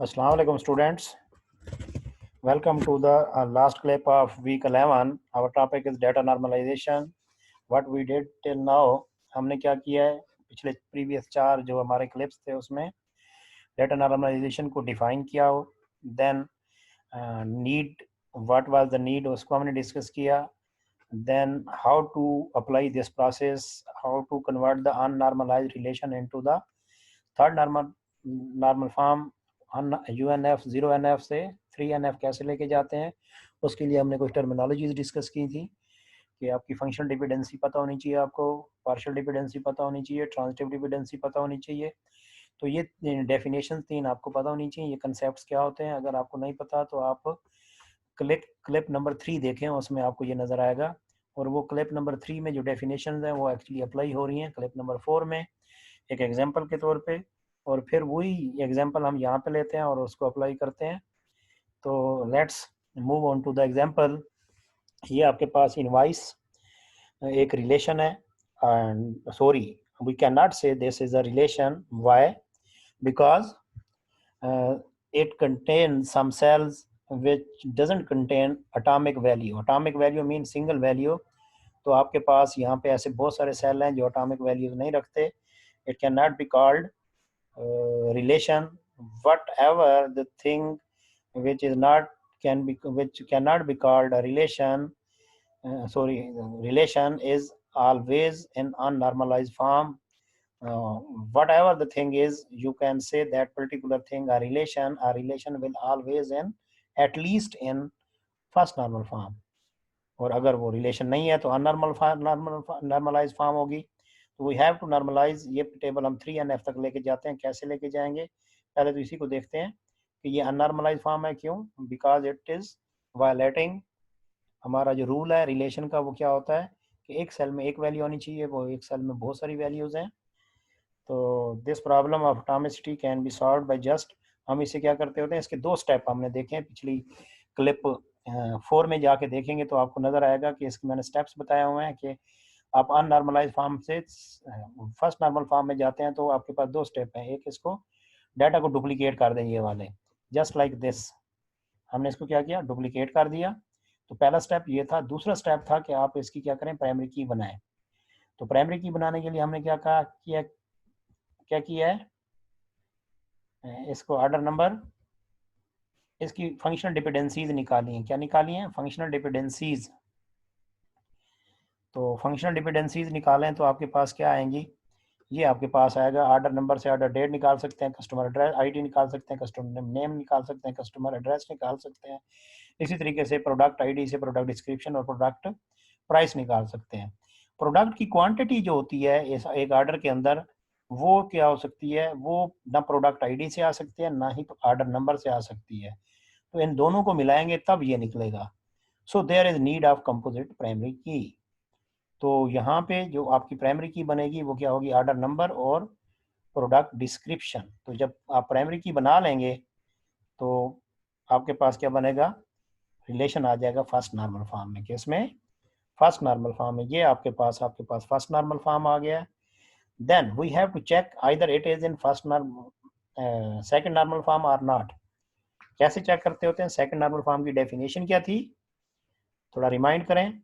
Assalamu alaikum students. Welcome to the last clip of week 11. Our topic is data normalization. What we did till now, हमने क्या किया है पिछले previous 4 जो हमारे क्लिप्स थे उसमें data normalization को डिफाइन किया हो, then need, what was the need उसको हमने डिस्कस किया, then how to apply this process, how to convert the unnormalized relation into the third normal form, UNF 0NF से 3NF कैसे लेके जाते हैं, उसके लिए हमने कुछ टर्मिनोलॉजीज डिस्कस की थी कि आपकी फंक्शनल डिपेंडेंसी पता होनी चाहिए, आपको पार्शियल डिपेंडेंसी पता होनी चाहिए, ट्रांजिटिव डिपेंडेंसी पता होनी चाहिए। तो ये डेफिनेशन 3 आपको पता होनी चाहिए, ये कंसेप्ट क्या होते हैं। अगर आपको नहीं पता तो आप क्लिप नंबर 3 देखें, उसमें आपको ये नज़र आएगा। और वो क्लिप नंबर 3 में जो डेफिनेशन हैं वो एक्चुअली अप्लाई हो रही हैं क्लिप नंबर 4 में एक एग्जाम्पल के तौर पे, और फिर वही एग्जाम्पल हम यहाँ पे लेते हैं और उसको अप्लाई करते हैं। तो let's move on to the example. ये आपके पास इनवाइस एक रिलेशन है, and sorry we can not say this is a relation. Why? Because it contains some cells which doesn't contain atomic value. Atomic value means single value. तो आपके पास यहाँ पे ऐसे बहुत सारे सेल हैं जो atomic values नहीं रखते. It cannot be called relation. Whatever the thing which is not which cannot be called a relation, relation is always in unnormalized form. Whatever the thing is, you can say that particular thing a relation will always in at least in first normal form. और अगर वो relation नहीं है तो normalise form होगी। तो we have to normalise. ये table हम 3NF तक लेके जाते हैं, कैसे लेके जाएंगे पहले तो इसी को देखते हैं कि ये अननॉर्मलाइज फॉर्म है। क्यों? बिकॉज इट इज वायलेटिंग हमारा जो रूल है रिलेशन का। वो क्या होता है कि एक सेल में एक वैल्यू होनी चाहिए, वो एक सेल में बहुत सारी वैल्यूज हैं। तो this problem of atomicity can be solve by just, हम इसे क्या करते होते हैं, इसके 2 स्टेप हमने देखे हैं पिछली क्लिप 4 में जाके देखेंगे तो आपको नजर आएगा कि इसके मैंने स्टेप्स बताए हुए हैं कि आप अननॉर्मलाइज फॉर्म से फर्स्ट नॉर्मल फॉर्म में जाते हैं तो आपके पास 2 स्टेप हैं। एक, इसको डाटा को डुप्लीकेट कर दें, ये वाले जस्ट लाइक दिस। हमने इसको क्या किया, डुप्लीकेट कर दिया। तो पहला स्टेप ये था। दूसरा स्टेप था कि आप इसकी क्या करें, प्राइमरी की बनाएं। तो प्राइमरी की बनाने के लिए हमने क्या किया है, इसको ऑर्डर नंबर, इसकी फंक्शनल डिपेंडेंसीज निकाली हैं। क्या निकाली हैं? Functional dependencies. तो फंक्शनल डिपेंडेंसीज निकालें तो आपके पास क्या आएंगी, ये आपके पास आएगा। ऑर्डर नंबर से ऑर्डर डेट निकाल सकते हैं, कस्टमर एड्रेस आईडी निकाल सकते हैं, कस्टमर नेम निकाल सकते हैं, कस्टमर एड्रेस निकाल सकते हैं। इसी तरीके से प्रोडक्ट आईडी से प्रोडक्ट डिस्क्रिप्शन और प्रोडक्ट प्राइस निकाल सकते हैं। प्रोडक्ट की क्वांटिटी जो होती है एक ऑर्डर के अंदर, वो क्या हो सकती है, वो ना प्रोडक्ट आईडी से आ सकती है ना ही ऑर्डर नंबर से आ सकती है। तो इन दोनों को मिलाएंगे तब ये निकलेगा। So there is need of composite primary की। तो यहाँ पे जो आपकी प्राइमरी की बनेगी वो क्या होगी, ऑर्डर नंबर और प्रोडक्ट डिस्क्रिप्शन। तो जब आप प्राइमरी की बना लेंगे तो आपके पास क्या बनेगा, रिलेशन आ जाएगा फर्स्ट नॉर्मल फॉर्म में। किसमें? फर्स्ट नॉर्मल फॉर्म में। ये आपके पास फर्स्ट नॉर्मल फॉर्म आ गया। Then we have to check either it is in first normal second normal form और नॉट। कैसे चेक करते होते हैं? सेकंड नॉर्मल फॉर्म की डेफिनेशन क्या थी, थोड़ा रिमाइंड करें।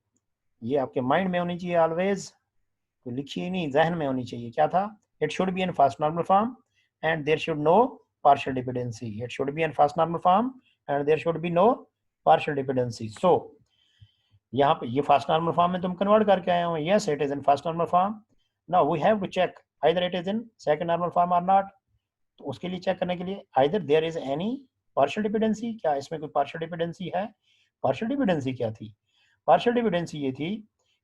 ये आपके माइंड में होनी चाहिए ऑलवेज, तो लिखिए नहीं, जहन में होनी चाहिए। क्या था? It should be in first normal form and there should no partial dependency. It should be in first normal form and there should be no partial dependency. So यहाँ पे ये फर्स्ट नॉर्मल फॉर्म में तुम convert करके आए हो। Yes, it is in first normal form. Now we have to check either it is in second normal form और not. तो उसके लिए चेक करने के लिए either there is any partial dependency, क्या इसमें कोई पार्शियल डिपेंडेंसी है। पार्शियल डिपेंडेंसी क्या थी? पार्शियल डिपेंडेंसी ये थी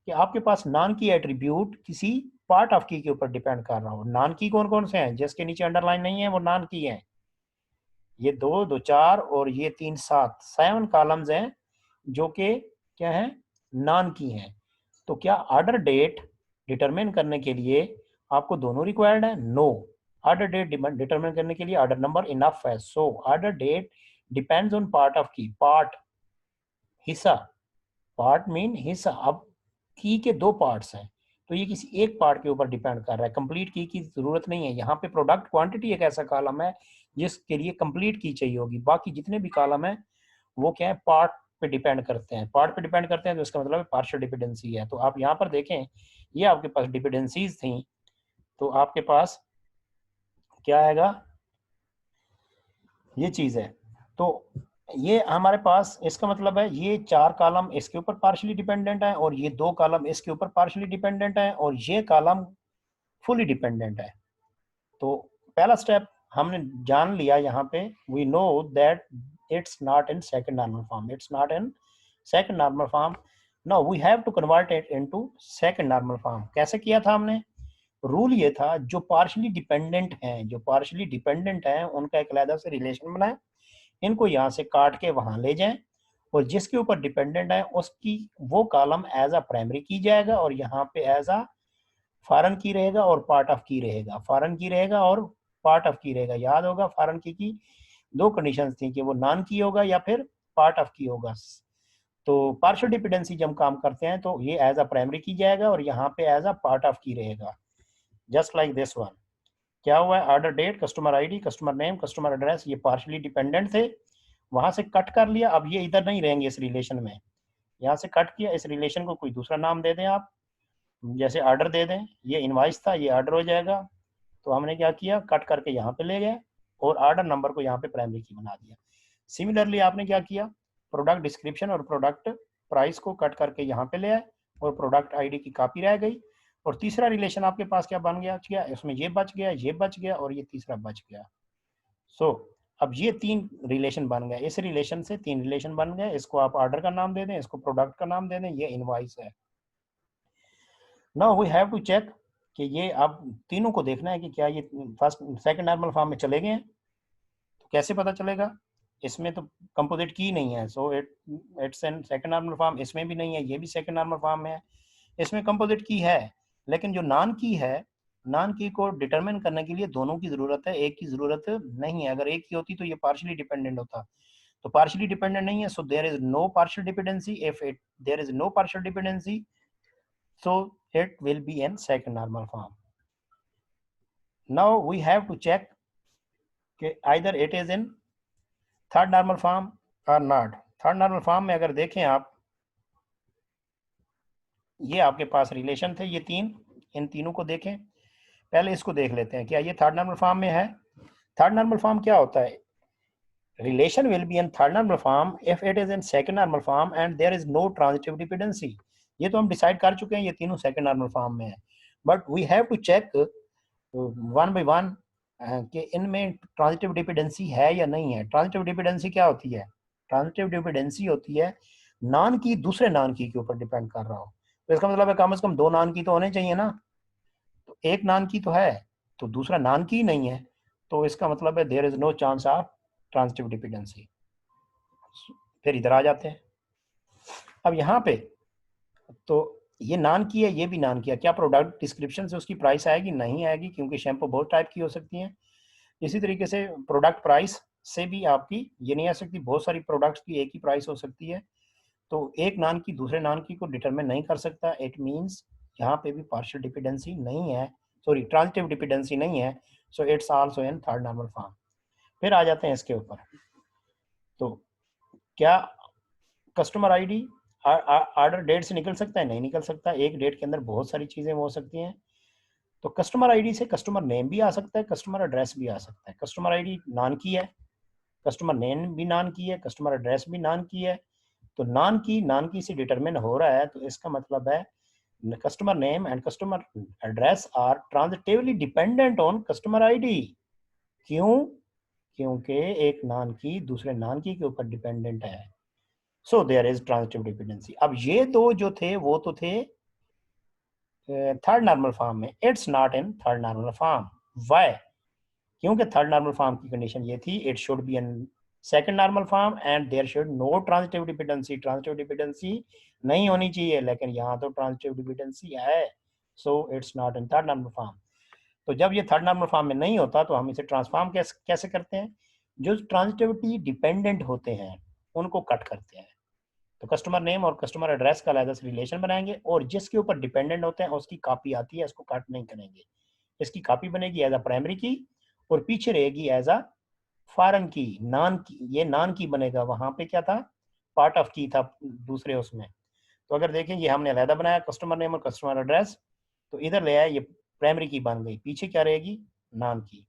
कि आपके पास नॉन की एट्रीब्यूट किसी पार्ट ऑफ की के ऊपर डिपेंड कर रहा हो। नॉन की कौन कौन से हैं? जिसके नीचे अंडरलाइन नहीं है वो नॉन की हैं। ये 2 2 4 और ये 3 7 7 कॉलम्स हैं जो कि क्या है, नॉन की हैं। तो क्या ऑर्डर डेट डिटरमिन करने के लिए आपको दोनों रिक्वायर्ड है? नो। ऑर्डर डेट डिटरमिन करने के लिए ऑर्डर नंबर इनफ है। So order date depends on part of key. Part, हिस्सा, पार्ट मीन हिस्सा। अब की के 2 पार्ट्स हैं तो ये किसी एक पार्ट के ऊपर डिपेंड कर रहा है, कंप्लीट की जरूरत नहीं है। यहाँ पे प्रोडक्ट क्वांटिटी एक ऐसा कॉलम है जिसके लिए कंप्लीट की चाहिए होगी। बाकी जितने भी कॉलम है वो क्या है, पार्ट पे डिपेंड करते हैं। पार्ट पे डिपेंड करते हैं तो इसका मतलब पार्शियल डिपेंडेंसी है। तो आप यहाँ पर देखें, ये आपके पास डिपेंडेंसीज थी, तो आपके पास क्या आएगा, ये चीज है। तो ये हमारे पास, इसका मतलब है ये 4 कॉलम इसके ऊपर पार्शियली डिपेंडेंट है, और ये 2 कॉलम इसके ऊपर पार्शियली डिपेंडेंट है, और ये कॉलम फुली डिपेंडेंट है। तो पहला स्टेप हमने जान लिया यहाँ पे, we know that it's not in second normal form, it's not in second normal form. Now we have to convert it into second normal form. कैसे किया था हमने, रूल ये था, जो पार्शियली डिपेंडेंट हैं, जो पार्शियली डिपेंडेंट हैं उनका एक अलग से रिलेशन बनाए, इनको यहाँ से काट के वहां ले जाएं, और जिसके ऊपर डिपेंडेंट है उसकी वो कॉलम एज अ प्राइमरी की जाएगा, और यहाँ पे एज अ फॉरेन की रहेगा और पार्ट ऑफ की रहेगा, फॉरेन की रहेगा और पार्ट ऑफ की रहेगा। याद होगा फॉरेन की दो कंडीशंस थी कि वो नॉन की होगा या फिर पार्ट ऑफ की होगा। तो पार्शियल डिपेंडेंसी जब हम काम करते हैं तो ये एज अ प्राइमरी की जाएगा और यहाँ पे एज अ पार्ट ऑफ की रहेगा, जस्ट लाइक दिस वन। क्या हुआ है, order date, customer ID, customer name, customer address, ये पार्शियली डिपेंडेंट थे, वहां से कट कर लिया। अब ये इधर नहीं रहेंगे इस रिलेशन में, यहाँ से कट किया, इस रिलेशन को कोई दूसरा नाम दे दें आप, जैसे ऑर्डर दे दें, ये इनवाइस था, ये ऑर्डर हो जाएगा। तो हमने क्या किया, कट करके यहाँ पे ले गए और ऑर्डर नंबर को यहाँ पे प्राइमरी की बना दिया। सिमिलरली आपने क्या किया, प्रोडक्ट डिस्क्रिप्शन और प्रोडक्ट प्राइस को कट करके यहाँ पे ले आए और प्रोडक्ट आईडी की कॉपी रह गई, और तीसरा रिलेशन आपके पास क्या बन गया, इसमें ये बच गया, ये बच गया और ये तीसरा बच गया। सो अब ये 3 रिलेशन बन गए, इस रिलेशन से 3 रिलेशन बन गए, इसको आप ऑर्डर का नाम दे दें, इसको प्रोडक्ट का नाम दे दें, ये इनवॉइस है। Now we have to check कि ये आप तीनों को देखना है कि क्या ये फर्स्ट सेकंड नॉर्मल फॉर्म में चले गए हैं। तो कैसे पता चलेगा, इसमें तो कंपोजिट की नहीं है, so it's an second normal form. इसमें भी नहीं है, ये भी सेकंड नॉर्मल फॉर्म में है। इसमें कंपोजिट की है, लेकिन जो नॉन की है, नॉन की को डिटरमिन करने के लिए दोनों की जरूरत है, एक की जरूरत नहीं है। अगर एक की होती तो ये पार्शियली डिपेंडेंट होता, तो पार्शियली डिपेंडेंट नहीं है, so there is no partial dependency. If it there is no partial dependency, so it will be in second normal form. Now we have to check either it is in third normal form or not. Third normal form में अगर देखें आप, ये आपके पास relation थे ये 3, इन तीनों को देखें। पहले इसको देख लेते हैं, क्या ये थर्ड नॉर्मल फॉर्म में है। थर्ड नॉर्मल फॉर्म क्या होता है, relation will be in third normal form if it is in second normal form and there is no transitive dependency। ये तो हम डिसाइड कर चुके हैं, ये तीनों सेकंड नॉर्मल फॉर्म में है, but we have to check one by one कि इनमें ट्रांजिटिव डिपेंडेंसी है या नहीं है। ट्रांजिटिव डिपेंडेंसी क्या होती है, ट्रांजिटिव डिपेंडेंसी होती है नॉन की दूसरे नॉन की के ऊपर डिपेंड कर रहा हो। तो इसका मतलब है कम से कम 2 नॉन की तो होने चाहिए ना, तो एक नॉन की तो है, तो दूसरा नॉन की नहीं है, तो इसका मतलब है there is no chance of transitive dependency. फिर इधर आ जाते हैं, अब यहाँ पे तो ये नान की है, ये भी नान किया, क्या प्रोडक्ट डिस्क्रिप्शन से उसकी प्राइस आएगी, नहीं आएगी, क्योंकि शैम्पू बहुत टाइप की हो सकती है। इसी तरीके से प्रोडक्ट प्राइस से भी आपकी ये नहीं आ सकती, बहुत सारी प्रोडक्ट्स की एक ही प्राइस हो सकती है, तो एक नान की दूसरे नान की को डिटरमिन नहीं कर सकता। इट मीन्स यहाँ पे भी पार्शियल डिपेंडेंसी नहीं है, सॉरी ट्रांजिटिव डिपेंडेंसी नहीं है, so it's also in third normal form. फिर आ जाते हैं इसके ऊपर, तो क्या कस्टमर आईडी ऑर्डर डेट से निकल सकता है, नहीं निकल सकता। एक डेट के अंदर बहुत सारी चीजें हो सकती हैं, तो कस्टमर आईडी से कस्टमर नेम भी आ सकता है, कस्टमर एड्रेस भी आ सकता है। कस्टमर आईडी नॉन की है, कस्टमर नेम भी नॉन की है, कस्टमर एड्रेस भी नॉन की है, तो नॉन की से डिटरमिन हो रहा है, तो इसका मतलब है customer name and customer address are transitively dependent on customer ID. क्यों, क्योंकि एक नॉन की दूसरे नॉन की के ऊपर डिपेंडेंट है, so there is transitive dependency. अब ये दो जो थे वो तो थे थर्ड नॉर्मल फॉर्म में, it's not in third normal form. Why, क्योंकि थर्ड नॉर्मल फॉर्म की कंडीशन ये थी, it should be in second normal form and there should no transitive dependency. Transitive dependency नहीं होनी चाहिए, लेकिन यहाँ तो ट्रांजिटिव डिपेंडेंसी है, so it's not in third normal form. तो जब ये थर्ड नॉर्मल फॉर्म में नहीं होता तो हम इसे ट्रांसफॉर्म कैसे करते हैं, जो ट्रांजिटिविटी डिपेंडेंट होते हैं उनको कट करते हैं। तो कस्टमर नेम और कस्टमर एड्रेस का अलग से रिलेशन बनाएंगे, और जिसके ऊपर डिपेंडेंट होते हैं उसकी कॉपी आती है, इसको कट नहीं करेंगे। इसकी कॉपी बनेगी एज अ प्राइमरी की और पीछे रहेगी एज अ फॉरेन की, नॉन की, ये नॉन की बनेगा, वहां पे क्या था, पार्ट ऑफ की था दूसरे उसमें। तो अगर देखें ये हमने अलहदा बनाया कस्टमर नेम और कस्टमर एड्रेस, तो इधर ले आया ये प्राइमरी की बन गई, पीछे क्या रहेगी, नॉन की।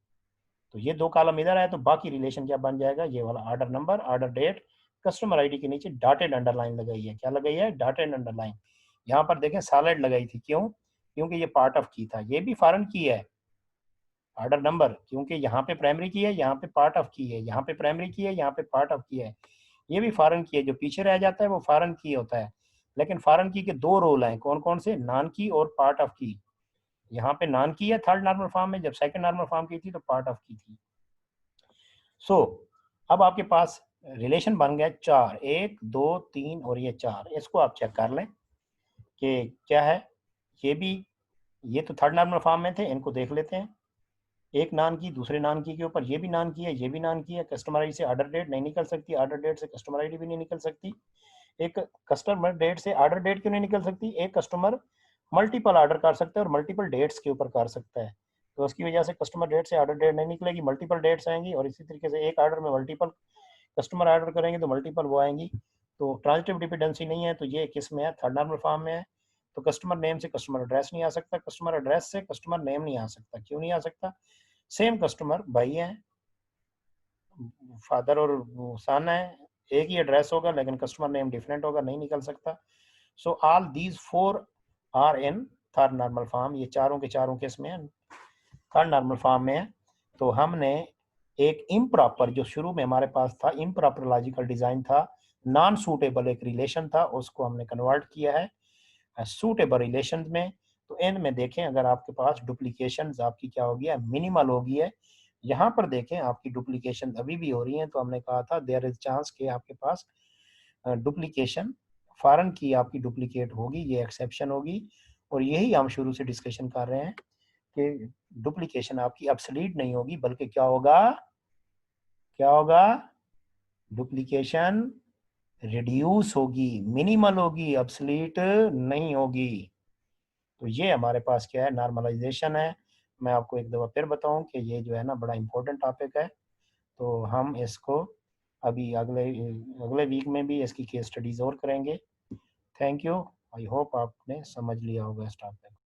तो ये दो कॉलम इधर आए तो बाकी रिलेशन क्या बन जाएगा, ये वाला order number, order date, customer ID के नीचे डॉटेड अंडरलाइन लगाई है, क्या लगाई है, डॉटेड अंडरलाइन। यहाँ पर देखें सॉलिड लगाई थी, क्यों, क्योंकि ये पार्ट ऑफ की था, ये भी फॉरेन की है ऑर्डर नंबर, क्योंकि यहाँ पे प्राइमरी की है, यहाँ पे पार्ट ऑफ की है, यहाँ पे प्राइमरी की है, यहाँ पे पार्ट ऑफ की है। ये भी फॉरेन की है, जो पीछे रह जाता है वो फॉरेन की होता है। लेकिन फॉरेन की के दो रोल हैं, कौन कौन से, नॉन की और पार्ट ऑफ की। यहाँ पे नॉन की है थर्ड नॉर्मल फॉर्म में, जब सेकंड नॉर्मल फॉर्म की थी तो पार्ट ऑफ की थी। सो अब आपके पास रिलेशन बन गया चार, एक दो तीन और ये चार, इसको आप चेक कर लें कि क्या है। ये भी, ये तो थर्ड नॉर्मल फॉर्म में थे, इनको देख लेते हैं। एक नान की दूसरे नान की के ऊपर, ये भी नान की है, ये भी नान की है। कस्टमर आईडी से ऑर्डर डेट नहीं निकल सकती, ऑर्डर डेट से कस्टमर आईडी भी नहीं निकल सकती। एक कस्टमर डेट से ऑर्डर डेट क्यों नहीं निकल सकती, एक कस्टमर मल्टीपल ऑर्डर कर सकता है और मल्टीपल डेट्स के ऊपर कर सकता है, तो उसकी वजह से कस्टमर डेट से ऑर्डर डेट नहीं निकलेगी, मल्टीपल डेट्स आएंगी। और इसी तरीके से एक ऑर्डर में मल्टीपल कस्टमर ऑर्डर करेंगे तो मल्टीपल वो आएंगी। तो ट्रांजिटिव डिपेंडेंसी नहीं है, तो ये किस में है, थर्ड नॉर्मल फॉर्म में है। तो कस्टमर नेम से कस्टमर एड्रेस नहीं आ सकता, कस्टमर एड्रेस से कस्टमर नेम नहीं आ सकता, क्यों नहीं आ सकता, सेम कस्टमर भाई हैं, फादर और सन है, एक ही एड्रेस होगा लेकिन कस्टमर नेम डिफरेंट होगा, नहीं निकल सकता। So all these four are in third normal form, ये चारों के चारों केस में थर्ड नॉर्मल फॉर्म में है। तो हमने एक इम्प्रॉपर, जो शुरू में हमारे पास था इम्प्रॉपर लॉजिकल डिजाइन था, नॉन सूटेबल एक रिलेशन था, उसको हमने कन्वर्ट किया है सूटेबल रिलेशन में। तो इनमें देखें अगर आपके पास डुप्लीकेशन आपकी क्या होगी, मिनिमल होगी है। यहाँ पर देखें आपकी डुप्लीकेशन अभी भी हो रही है, तो हमने कहा था देयर इज चांस कि आपके पास डुप्लीकेशन फॉरेन की आपकी डुप्लीकेट होगी, ये एक्सेप्शन होगी। और यही हम शुरू से डिस्कशन कर रहे हैं कि डुप्लीकेशन आपकी ऑब्सोलीट नहीं होगी, बल्कि क्या होगा, क्या होगा, डुप्लीकेशन रिड्यूस होगी, मिनिमल होगी, ऑब्सोलीट नहीं होगी। तो ये हमारे पास क्या है, नॉर्मलाइजेशन है। मैं आपको एक दफ़ा फिर बताऊं कि ये जो है ना बड़ा इंपॉर्टेंट टॉपिक है। तो हम इसको अभी अगले अगले वीक में भी इसकी केस स्टडीज़ और करेंगे। Thank you. आई होप आपने समझ लिया होगा इस टॉपिक।